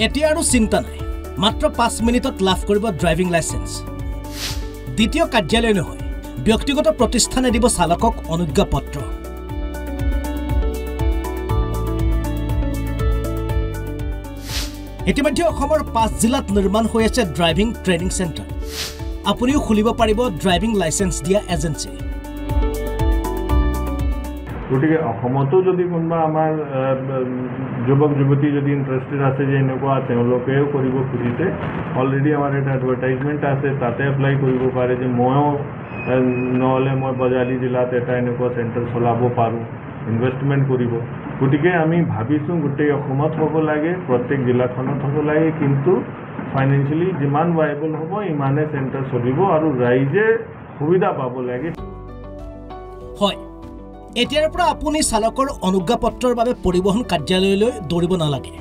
এতিয়া আৰু চিন্তা নাই, মাত্ৰ 5 মিনিটত লাভ কৰিব ড্ৰাইভিং লাইসেন্স। দ্বিতীয় কাৰ্যালয় নহয়, ব্যক্তিগত প্ৰতিষ্ঠানে দিব চালকক অনুজ্ঞাপত্ৰ। ইতিমধ্যে অসমৰ 5 জিলাত নিৰ্মাণ হৈ আছে ড্ৰাইভিং ট্ৰেইনিং চেণ্টাৰ। আপুনিও খুলিব পাৰিব ড্ৰাইভিং লাইসেন্স দিয়া এজেন্সি। গতিকে অসমতো যদি কোনোবা আমাৰ যুৱক যুৱতী যদি ইণ্টাৰেষ্টেড আছে যে এনেকুৱা তেওঁলোকেও কৰিব খুজিছে, অলৰেডি আমাৰ এটা এডভাৰটাইজমেণ্ট আছে, তাতে এপ্লাই কৰিব পাৰে যে ময়ো নহ'লে মই বজালী জিলাত এটা এনেকুৱা চেণ্টাৰ চলাব পাৰোঁ, ইনভেষ্টমেণ্ট কৰিব। গতিকে আমি ভাবিছোঁ গোটেই অসমত হ'ব লাগে, প্ৰত্যেক জিলাখনত হ'ব লাগে, কিন্তু ফাইনেন্সিয়েলি যিমান ভাইবল হ'ব ইমানে চেণ্টাৰ চলিব আৰু ৰাইজে সুবিধা পাব লাগে। হয়, এতিয়াৰ পৰা আপুনি চালকৰ অনুজ্ঞাপত্ৰৰ বাবে পৰিবহণ কাৰ্যালয়লৈ দৌৰিব নালাগে।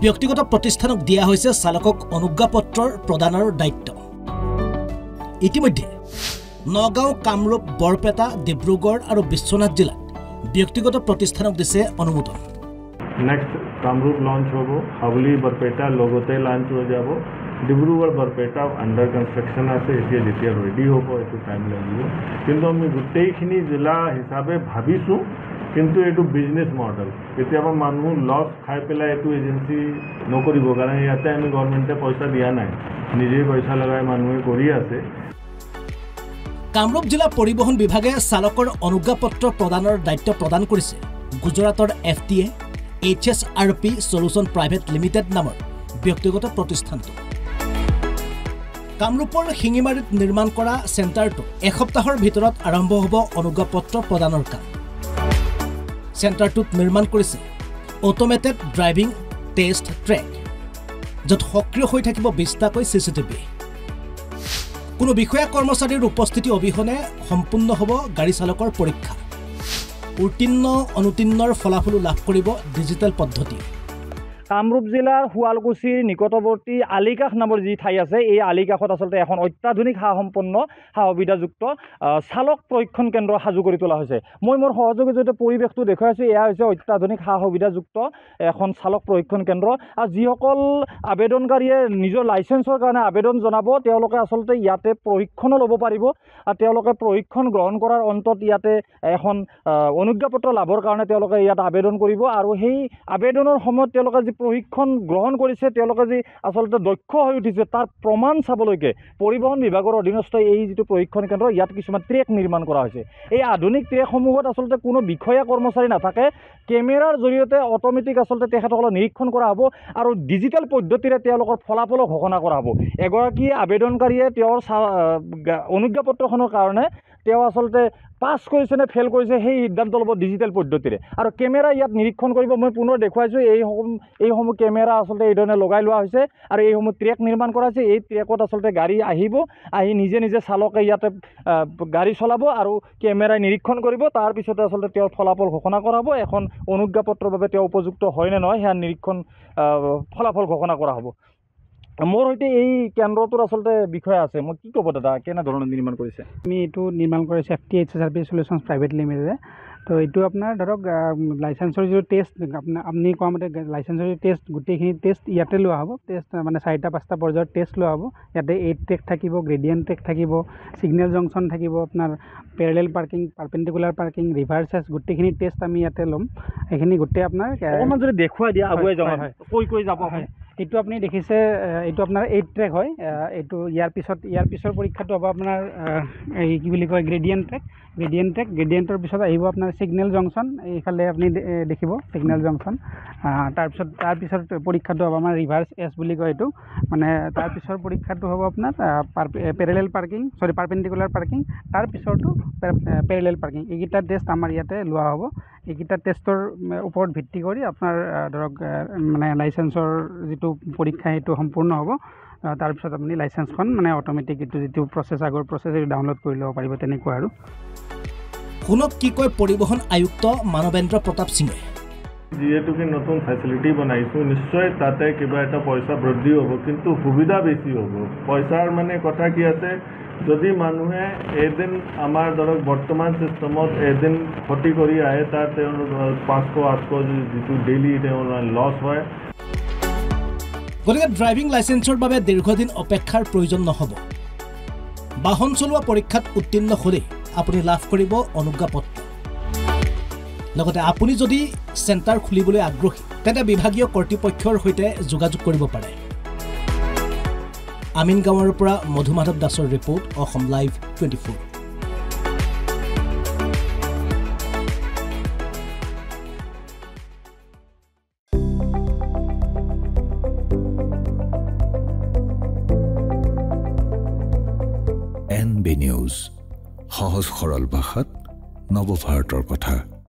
ব্যক্তিগত প্ৰতিষ্ঠানক দিয়া হৈছে চালকক অনুজ্ঞাপত্ৰৰ প্ৰদানৰ দায়িত্ব। ইতিমধ্যে নগাঁও, কামৰূপ, বৰপেটা, ডিব্ৰুগড় আৰু বিশ্বনাথ জিলাত ব্যক্তিগত প্ৰতিষ্ঠানক দিছে অনুমোদন। নেক্সট কামৰূপ লঞ্চ হ'ব, হাউলি বৰপেটা লগতে লঞ্চ হৈ যাব, ডিব্ৰুগড় বৰপেটা আণ্ডাৰ কনষ্ট্ৰাকশ্যন আছে, এতিয়া যেতিয়া ৰেডি হ'ব এইটো টাইম লাগিব। কিন্তু আমি গোটেইখিনি জিলা হিচাপে ভাবিছোঁ, কিন্তু এইটো বিজনেছ মডেল। কেতিয়াবা মানুহ লছ খাই পেলাই এইটো এজেঞ্চি নকৰিব, কাৰণ ইয়াতে আমি গভৰ্ণমেণ্টে পইচা দিয়া নাই, নিজেই পইচা লগাই মানুহে কৰি আছে। কামৰূপ জিলা পৰিবহণ বিভাগে চালকৰ অনুজ্ঞাপত্ৰ প্ৰদানৰ দায়িত্ব প্ৰদান কৰিছে গুজৰাটৰ FTA HSRP solution private limited নামৰ ব্যক্তিগত প্ৰতিষ্ঠানটো। কামৰূপৰ শিঙিমাৰীত নিৰ্মাণ কৰা চেণ্টাৰটো এসপ্তাহৰ ভিতৰত আৰম্ভ হ'ব অনুজ্ঞাপত্ৰ প্ৰদানৰ কাম। চেণ্টাৰটোত নিৰ্মাণ কৰিছে অট'মেটেড ড্ৰাইভিং টেষ্ট ট্ৰেক, য'ত সক্ৰিয় হৈ থাকিব 20টাকৈ CCTV। কোনো বিষয়া কৰ্মচাৰীৰ উপস্থিতি অবিহনে সম্পূৰ্ণ হ'ব গাড়ী চালকৰ পৰীক্ষা। উত্তীৰ্ণ অনুত্তীৰ্ণৰ ফলাফলো লাভ কৰিব ডিজিটেল পদ্ধতি। কামৰূপ জিলাৰ শুৱালকুছিৰ নিকটৱৰ্তী আলিকাষ নামৰ যি ঠাই আছে, এই আলিকাষত আচলতে এখন অত্যাধুনিক সা সুবিধাযুক্ত চালক প্ৰশিক্ষণ কেন্দ্ৰ সাজু কৰি তোলা হৈছে। মই মোৰ সহযোগী জৰিয়তে পৰিৱেশটো দেখুৱাইছোঁ। এয়া হৈছে অত্যাধুনিক সা সুবিধাযুক্ত এখন চালক প্ৰশিক্ষণ কেন্দ্ৰ। আৰু যিসকল আবেদনকাৰীয়ে নিজৰ লাইচেন্সৰ কাৰণে আবেদন জনাব, তেওঁলোকে আচলতে ইয়াতে প্ৰশিক্ষণো ল'ব পাৰিব। আৰু তেওঁলোকে প্ৰশিক্ষণ গ্ৰহণ কৰাৰ অন্তত ইয়াতে এখন অনুজ্ঞাপত্ৰ লাভৰ কাৰণে তেওঁলোকে ইয়াত আবেদন কৰিব। আৰু সেই আবেদনৰ সময়ত তেওঁলোকে যি প্ৰশিক্ষণ গ্ৰহণ কৰিছে, তেওঁলোকে যি আচলতে দক্ষ হৈ উঠিছে তাৰ প্ৰমাণ চাবলৈকে পৰিবহণ বিভাগৰ অধীনস্থ এই যিটো প্ৰশিক্ষণ কেন্দ্ৰ, ইয়াত কিছুমান ট্ৰেক নিৰ্মাণ কৰা হৈছে। এই আধুনিক ট্ৰেকসমূহত আচলতে কোনো বিষয়া কৰ্মচাৰী নাথাকে, কেমেৰাৰ জৰিয়তে অট'মেটিক আচলতে তেখেতসকলক নিৰীক্ষণ কৰা হ'ব আৰু ডিজিটেল পদ্ধতিৰে তেওঁলোকৰ ফলাফলো ঘোষণা কৰা হ'ব। এগৰাকী আবেদনকাৰীয়ে তেওঁৰ অনুজ্ঞাপত্ৰখনৰ কাৰণে তেওঁ আচলতে পাছ কৰিছে নে ফেইল কৰিছে সেই সিদ্ধান্ত ল'ব ডিজিটেল পদ্ধতিৰে। আৰু কেমেৰা ইয়াত নিৰীক্ষণ কৰিব। মই পুনৰ দেখুৱাইছোঁ, এইসমূহ কেমেৰা আচলতে এইধৰণে লগাই লোৱা হৈছে আৰু এইসমূহ ট্ৰেক নিৰ্মাণ কৰা হৈছে। এই ট্ৰেকত আচলতে গাড়ী আহিব, আহি নিজে নিজে চালকে ইয়াতে গাড়ী চলাব আৰু কেমেৰাই নিৰীক্ষণ কৰিব। তাৰপিছতে আচলতে তেওঁৰ ফলাফল ঘোষণা কৰা হ'ব। এখন অনুজ্ঞাপত্ৰৰ বাবে তেওঁ উপযুক্ত হয় নে নহয় সেয়া নিৰীক্ষণ ফলাফল ঘোষণা কৰা হ'ব। মোৰ সৈতে এই কেন্দ্ৰটোৰ আচলতে বিষয় আছে, মই কি ক'ব দাদা, কেনেধৰণৰ নিৰ্মাণ কৰিছে? আমি এইটো নিৰ্মাণ কৰিছোঁ FTA HSRP সলিউশন প্ৰাইভেট লিমিটেডে। তো এইটো আপোনাৰ ধৰক লাইচেন্সৰ যিটো টেষ্ট, আপুনি কোৱা মতে লাইচেন্সৰ যিটো টেষ্ট, গোটেইখিনি টেষ্ট ইয়াতে লোৱা হ'ব। টেষ্ট মানে 4-5টা পৰ্যায়ৰ টেষ্ট লোৱা হ'ব। ইয়াতে 8 ট্ৰেক থাকিব, গ্ৰেডিয়েণ্ট ট্ৰেক থাকিব, ছিগনেল জংচন থাকিব, আপোনাৰ parallel parking, perpendicular parking, reverse S, গোটেইখিনি টেষ্ট আমি ইয়াতে ল'ম। সেইখিনি গোটেই আপোনাৰ অকণমান যদি দেখুৱাই দিয়া আগুৱাই যাওঁ, কৈ যাব। হয়, এইটো আপুনি দেখিছে, এইটো আপোনাৰ 8 ট্ৰেক হয়। এইটো ইয়াৰ পিছৰ পৰীক্ষাটো হ'ব আপোনাৰ এই কি বুলি কয় গ্ৰেডিয়েণ্ট ট্ৰেক। গ্ৰেডিয়েণ্টৰ পিছত আহিব আপোনাৰ ছিগনেল জংচন, এইফালে আপুনি দেখিব ছিগনেল জংচন। তাৰপিছত পৰীক্ষাটো হ'ব আমাৰ ৰিভাৰ্ছ এছ বুলি কয় এইটো, মানে তাৰপিছৰ পৰীক্ষাটো হ'ব আপোনাৰ পাৰ্পেণ্ডিকুলাৰ পাৰ্কিং, তাৰপিছৰটো পেৰেলেল পাৰ্কিং। এইকেইটা টেষ্ট আমাৰ ইয়াতে লোৱা হ'ব। এইকেইটা টেষ্টৰ ওপৰত ভিত্তি কৰি আপোনাৰ ধৰক মানে লাইচেন্সৰ যিটো পৰীক্ষা সেইটো সম্পূৰ্ণ হ'ব। তাৰপিছত আপুনি লাইচেন্সখন মানে অট'মেটিক এইটো যিটো প্ৰচেছ, আগৰ প্ৰচেছ এইটো ডাউনলোড কৰি ল'ব পাৰিব, তেনেকুৱা আৰু। শুনক কি কয় পৰিবহণ আয়ুক্ত মানৱেন্দ্ৰ প্ৰতাপ সিঙে। যিহেতুকে নতুন ফেচিলিটি বনাইছোঁ, নিশ্চয় তাতে কিবা এটা পইচা বৃদ্ধি হ'ব, কিন্তু সুবিধা বেছি হ'ব। পইচাৰ মানে কথা কি আছে, যদি মানুহে এদিন আমাৰ ধৰক বৰ্তমান চিষ্টেমত এদিন ক্ষতি কৰি আহে, তাত তেওঁৰ 500-800 যিটো ডেইলি তেওঁৰ লছ হয়। গতিকে ড্ৰাইভিং লাইচেন্সৰ বাবে দীৰ্ঘদিন অপেক্ষাৰ প্ৰয়োজন নহ'ব বাহন চলোৱা পৰীক্ষাত উত্তীৰ্ণ হ'লে আপুনি লাভ কৰিব অনুজ্ঞাপত্ৰ লগতে আপুনি যদি চেণ্টাৰ খুলিবলৈ আগ্ৰহী তেন্তে বিভাগীয় কৰ্তৃপক্ষৰ সৈতে যোগাযোগ কৰিব পাৰে আমিন গাঁৱৰ পৰা মধুমাধৱ দাসৰ report Assam live 24 NB news সহজ সৰল ভাষাত নৱভাৰতৰ কথা